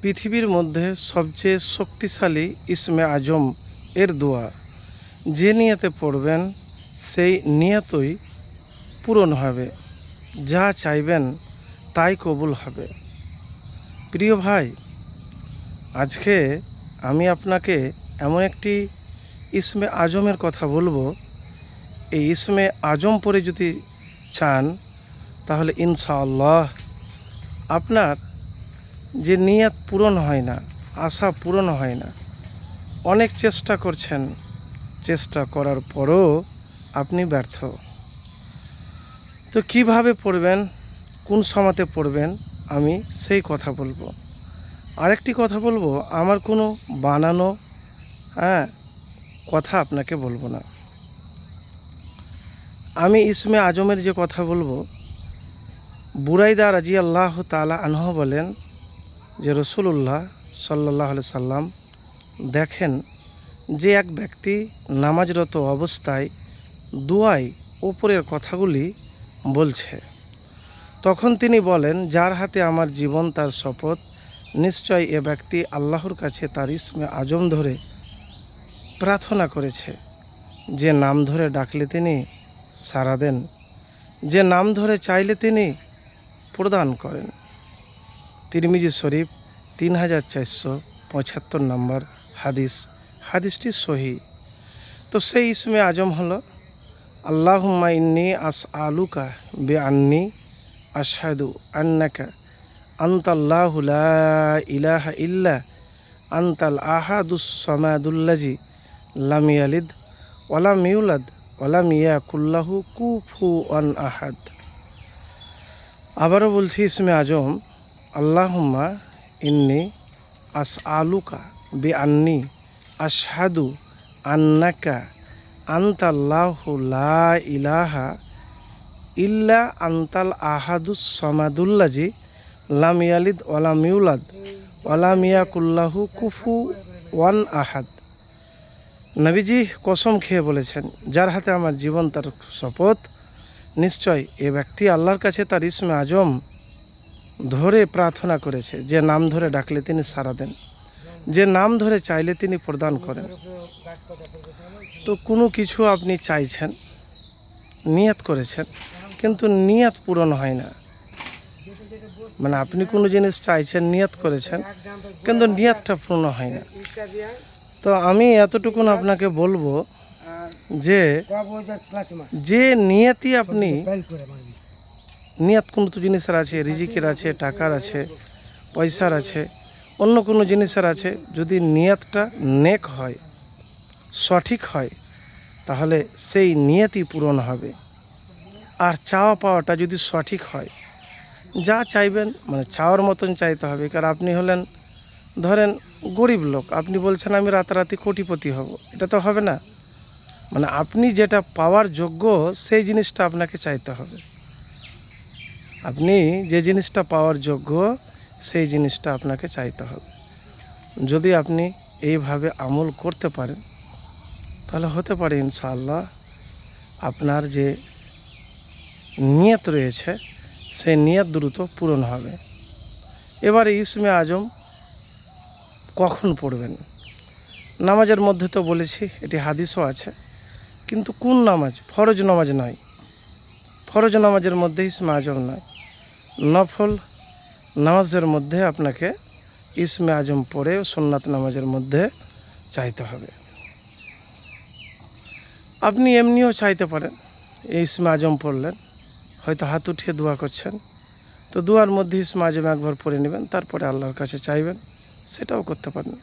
পৃথিবীর মধ্যে সবচেয়ে শক্তিশালী ইসমে আজম এর দোয়া যে নিয়তে পড়বেন সেই নিয়তই পূরণ হবে, যা চাইবেন তাই কবুল হবে। প্রিয় ভাই, আজকে আমি আপনাকে এমন একটি ইসমে আজমের কথা বলবো। এই ইসমে আজম পড়ে যদি চান তাহলে ইনশাআল্লাহ আপনার যে নিয়ত পূরণ হয় না, আশা পূরণ হয় না, অনেক চেষ্টা করছেন, চেষ্টা করার পরও আপনি ব্যর্থ। তো কিভাবে পড়বেন, কোন সময়তে পড়বেন, আমি সেই কথা বলবো। আরেকটি কথা বলবো, আমার কোনো বানানো কথা আপনাকে বলবো না। আমি ইসমে আজমের যে কথা বলবো, বুরাইদা রাদিয়াল্লাহু তাআলা আনহু বলেন যে রাসূলুল্লাহ সাল্লাল্লাহু আলাইহি সাল্লাম দেখেন যে এক ব্যক্তি নামাজরত অবস্থায় দুয়ায় ওপরের কথাগুলি বলছে। তখন তিনি বলেন, যার হাতে আমার জীবন তার শপথ, নিশ্চয় এ ব্যক্তি আল্লাহর কাছে তার ইসমে আজম ধরে প্রার্থনা করেছে। যে নাম ধরে ডাকলে তিনি সাড়া দেন, যে নাম ধরে চাইলে তিনি প্রদান করেন। তিরমিজি শরীফ 3475 নম্বর হাদিস। হাদিসটি সহি। তো সেই ইসমে আজম হলো আল্লাহুম্মা ইন্নী আসআলুকা বিআন্নী আশহাদু আন্নাকা আনতাল্লাহু লা ইলাহা ইল্লা আনতাল আহাদুস সামাদুল্লাযী লাম ইয়ালিদ ওয়া লাম ইউলাদ ওয়া লাম ইয়াকুল লাহু কুফুয়ান আহাদ। আবারও বলছি ইসমে আজম আল্লাহুম্মা ইন্নী আসআলুকা বিআন্নী আশহাদু আন্নাকা আনতাল্লাহু লা ইলাহা ইল্লা আনতাল আহাদুস সামাদুল্লাযী লাম ইয়ালিদ ওয়া লাম ইউলাদ ওয়া লাম ইয়াকুল লাহু কুফুয়ান আহাদ। নবীজি কসম খেয়ে বলেছেন, যার হাতে আমার জীবন তার শপথ, নিশ্চয় এ ব্যক্তি আল্লাহর কাছে তার ইসমে আজম ধরে প্রার্থনা করেছে। যে নাম ধরে ডাকলে তিনি সাড়া দেন, যে নাম ধরে চাইলে তিনি প্রদান করেন। তো কোনো কিছু আপনি চাইছেন, নিয়ত করেছেন, কিন্তু নিয়ত পূরণ হয় না। মানে আপনি কোনো জিনিস চাইছেন, নিয়ত করেছেন, কিন্তু নিয়তটা পূর্ণ হয় না। তো আমি এতটুকুন আপনাকে বলবো যে যে নিয়তই আপনি, নিয়ত কোনো তো জিনিসের আছে, রিজিকের আছে, টাকার আছে, পয়সার আছে, অন্য কোনো জিনিসের আছে, যদি নিয়তটা নেক হয়, সঠিক হয়, তাহলে সেই নিয়তই পূরণ হবে। আর চাওয়া পাওয়াটা যদি সঠিক হয়, যা চাইবেন মানে চাওয়ার মতন চাইতে হবে। কারণ আপনি হলেন ধরেন গরিব লোক, আপনি বলছেন আমি রাতারাতি কোটিপতি হব, এটা তো হবে না। মানে আপনি যেটা পাওয়ার যোগ্য সেই জিনিসটা আপনাকে চাইতে হবে। আপনি যে জিনিসটা পাওয়ার যোগ্য সেই জিনিসটা আপনাকে চাইতে হবে। যদি আপনি এইভাবে আমল করতে পারেন তাহলে হতে পারে ইনশাআল্লাহ আপনার যে নিয়ত রয়েছে সেই নিয়ত দ্রুত পূরণ হবে। এবারে ইসমে আজম কখন পড়বেন? নামাজের মধ্যে তো বলেছি, এটি হাদিসও আছে, কিন্তু কোন নামাজ? ফরজ নামাজ নয়। ফরজ নামাজের মধ্যে ইসমে আজম নয়, নফল নামাজের মধ্যে আপনাকে ইসমে আজম পড়ে সুন্নাত নামাজের মধ্যে চাইতে হবে। আপনি এমনিও চাইতে পারেন, এই ইসমে আজম পড়লেন, হয়তো হাত উঠিয়ে দোয়া করছেন, তো দোয়ার মধ্যে ইসমে আজম একবার পড়ে নেবেন, তারপরে আল্লাহর কাছে চাইবেন, সেটাও করতে পারেন।